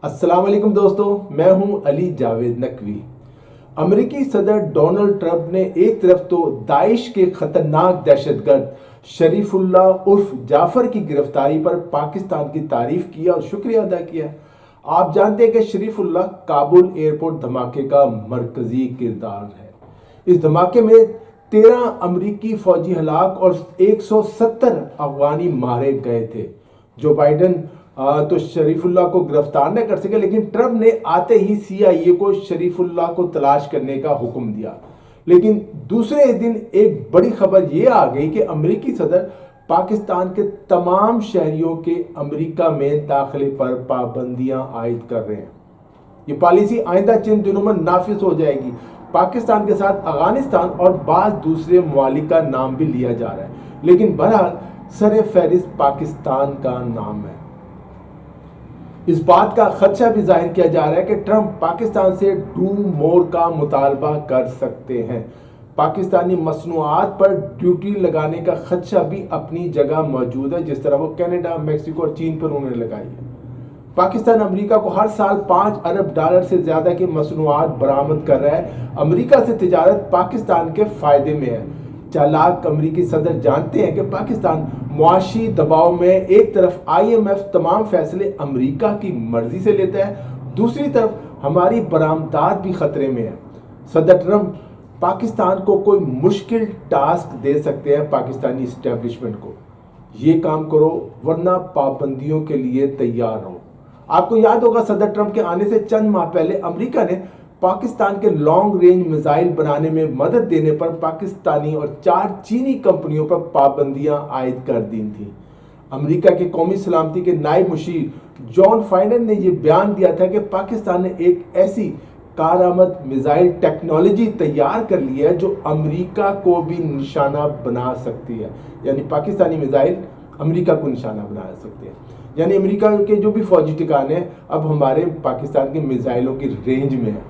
السلام علیکم دوستو، میں ہوں علی جاوید نقوی۔ امریکی صدر ڈونلڈ ٹرمپ نے ایک طرف تو داعش کے خطرناک دہشت گرد شریف اللہ عرف جعفر کی گرفتاری پر پاکستان کی تعریف کیا اور شکریہ ادا کیا۔ آپ جانتے ہیں کہ شریف اللہ کابل ایئرپورٹ دھماکے کا مرکزی کردار ہے۔ اس دھماکے میں 13 امریکی فوجی ہلاک اور 170 افغانی مارے گئے تھے۔ جو بائیڈن تو شریف اللہ کو گرفتار نہ کر سکے، لیکن ٹرمپ نے آتے ہی CIA کو شریف اللہ کو تلاش کرنے کا حکم دیا۔ لیکن دوسرے دن ایک بڑی خبر یہ آ گئی کہ امریکی صدر پاکستان کے تمام شہریوں کے امریکہ میں داخلے پر پابندیاں عائد کر رہے ہیں۔ یہ پالیسی آئندہ چند دنوں میں نافذ ہو جائے گی۔ پاکستان کے ساتھ افغانستان اور بعض دوسرے ممالک کا نام بھی لیا جا رہا ہے، لیکن بہرحال سر فہرست پاکستان کا نام ہے۔ اس بات کا خدشہ بھی ظاہر کیا جا رہا ہے کہ ٹرمپ پاکستان سے ڈو مور کا مطالبہ کر سکتے ہیں۔ پاکستانی مصنوعات پر ڈیوٹی لگانے کا خدشہ بھی اپنی جگہ موجود ہے، جس طرح وہ کینیڈا، میکسیکو اور چین پر انہوں نے لگائی ہے۔ پاکستان امریکہ کو ہر سال $5 ارب سے زیادہ کی مصنوعات برآمد کر رہا ہے۔ امریکہ سے تجارت پاکستان کے فائدے میں ہے۔ چالاک امریکی صدر جانتے ہیں کہ پاکستان معاشی دباؤ میں ایک طرف IMF تمام فیصلے امریکہ کی مرضی سے لیتا ہے، دوسری طرف ہماری برآمدات بھی خطرے میں ہے۔ صدر ٹرمپ پاکستان کو کوئی مشکل ٹاسک دے سکتے ہیں، پاکستانی اسٹیبلشمنٹ کو، یہ کام کرو ورنہ پابندیوں کے لیے تیار رہو۔ آپ کو یاد ہوگا صدر ٹرمپ کے آنے سے چند ماہ پہلے امریکہ نے پاکستان کے لانگ رینج میزائل بنانے میں مدد دینے پر پاکستانی اور 4 چینی کمپنیوں پر پابندیاں عائد کر دی تھیں۔ امریکہ کے قومی سلامتی کے نائب مشیر جان فائنر نے یہ بیان دیا تھا کہ پاکستان نے ایک ایسی کارآمد میزائل ٹیکنالوجی تیار کر لی ہے جو امریکہ کو بھی نشانہ بنا سکتی ہے، یعنی پاکستانی میزائل امریکہ کو نشانہ بنا سکتے ہیں۔ یعنی امریکہ کے جو بھی فوجی ٹھکانے ہیں اب ہمارے پاکستان کے میزائلوں کی رینج میں ہیں۔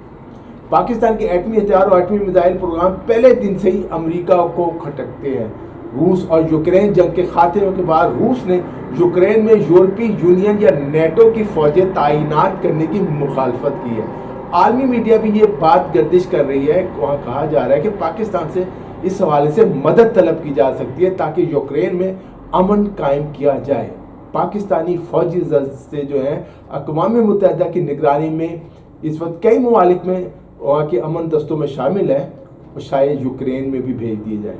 پاکستان کے ایٹمی ہتھیار اور ایٹمی میزائل پروگرام پہلے دن سے ہی امریکہ کو کھٹکتے ہیں۔ روس اور یوکرین جنگ کے خاتمے کے بعد روس نے یوکرین میں یورپی یونین یا نیٹو کی فوجیں تعینات کرنے کی مخالفت کی ہے۔ عالمی میڈیا بھی یہ بات گردش کر رہی ہے، وہاں کہا جا رہا ہے کہ پاکستان سے اس حوالے سے مدد طلب کی جا سکتی ہے تاکہ یوکرین میں امن قائم کیا جائے۔ پاکستانی فوجی دستے جو ہیں اقوام متحدہ کی نگرانی میں اس وقت کئی ممالک میں وہاں کے امن دستوں میں شامل ہیں، اور شاید یوکرین میں بھی بھیج دیے جائیں۔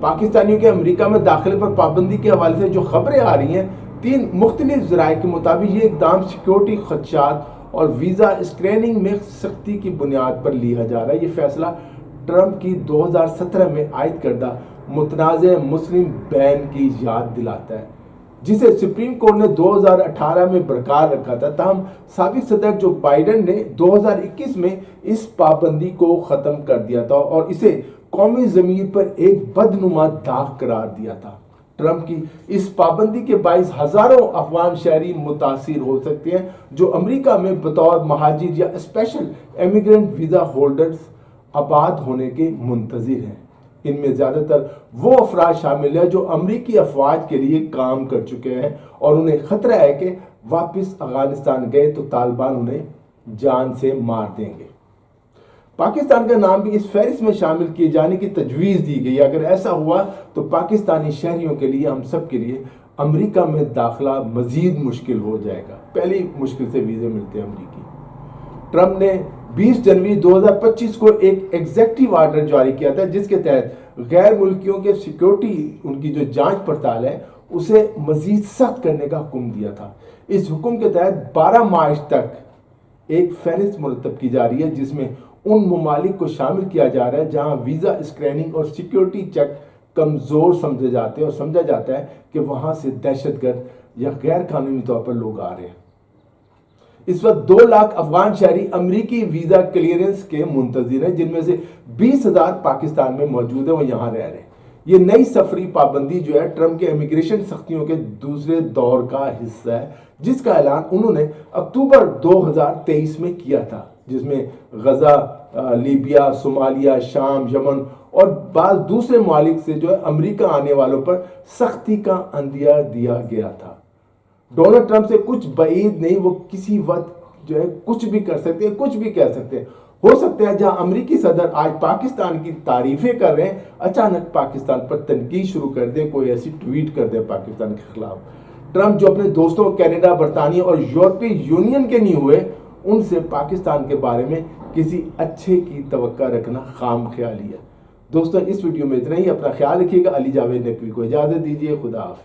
پاکستانیوں کے امریکہ میں داخلے پر پابندی کے حوالے سے جو خبریں آ رہی ہیں، 3 مختلف ذرائع کے مطابق یہ اقدام سیکیورٹی خدشات اور ویزا اسکریننگ میں سختی کی بنیاد پر لیا جا رہا ہے۔ یہ فیصلہ ٹرمپ کی 2017 میں عائد کردہ متنازع مسلم بین کی یاد دلاتا ہے، جسے سپریم کورٹ نے 2018 میں برقرار رکھا تھا۔ تاہم سابق صدر جو بائیڈن نے 2021 میں اس پابندی کو ختم کر دیا تھا اور اسے قومی ضمیر پر ایک بدنما داغ قرار دیا تھا۔ ٹرمپ کی اس پابندی کے باعث ہزاروں افغان شہری متاثر ہو سکتے ہیں جو امریکہ میں بطور مہاجر یا اسپیشل امیگرنٹ ویزا ہولڈرز آباد ہونے کے منتظر ہیں۔ ان میں زیادہ تر وہ افراد شامل ہیں جو امریکی افواج کے لیے کام کر چکے ہیں اور انہیں خطرہ ہے کہ واپس افغانستان گئے تو طالبان انہیں جان سے مار دیں گے۔ پاکستان کا نام بھی اس فہرست میں شامل کیے جانے کی تجویز دی گئی۔ اگر ایسا ہوا تو پاکستانی شہریوں کے لیے، ہم سب کے لیے امریکہ میں داخلہ مزید مشکل ہو جائے گا۔ پہلی مشکل سے ویزے ملتے ہیں امریکی۔ ٹرمپ نے 20 جنوری 2025 کو ایک ایگزیکٹو آرڈر جاری کیا تھا جس کے تحت غیر ملکیوں کے سیکیورٹی، ان کی جو جانچ پڑتال ہے، اسے مزید سخت کرنے کا حکم دیا تھا۔ اس حکم کے تحت 12 مارچ تک ایک فہرست مرتب کی جا رہی ہے جس میں ان ممالک کو شامل کیا جا رہا ہے جہاں ویزا اسکریننگ اور سیکیورٹی چیک کمزور سمجھے جاتے ہیں اور سمجھا جاتا ہے کہ وہاں سے دہشت گرد یا غیر قانونی طور پر لوگ آ رہے ہیں۔ اس وقت 2 لاکھ افغان شہری امریکی ویزا کلیئرنس کے منتظر ہیں، جن میں سے 20,000 پاکستان میں موجود ہیں، وہ یہاں رہ رہے ہیں۔ یہ نئی سفری پابندی جو ہے ٹرمپ کے امیگریشن سختیوں کے دوسرے دور کا حصہ ہے، جس کا اعلان انہوں نے اکتوبر 2023 میں کیا تھا، جس میں غزہ، لیبیا، صومالیہ، شام، یمن اور بعض دوسرے ممالک سے جو ہے امریکہ آنے والوں پر سختی کا عندیہ دیا گیا تھا۔ ڈونلڈ ٹرمپ سے کچھ بعید نہیں، وہ کسی وقت جو ہے کچھ بھی کر سکتے ہیں، کچھ بھی کہہ سکتے ہیں. ہو سکتا ہے جہاں امریکی صدر آج پاکستان کی تعریفیں کر رہے ہیں، اچانک پاکستان پر تنقید شروع کر دیں، کوئی ایسی ٹویٹ کر دیں پاکستان کے خلاف. ٹرمپ جو اپنے دوستوں کینیڈا، برطانیہ اور یورپی یونین کے نہیں ہوئے، ان سے پاکستان کے بارے میں کسی اچھے کی توقع رکھنا خام خیالی ہے. دوستوں اس ویڈیو میں اتنا ہی. اپنا خیال رکھیے گا. علی جاوید نقوی کو اجازت دیجیے. خدا حافظ.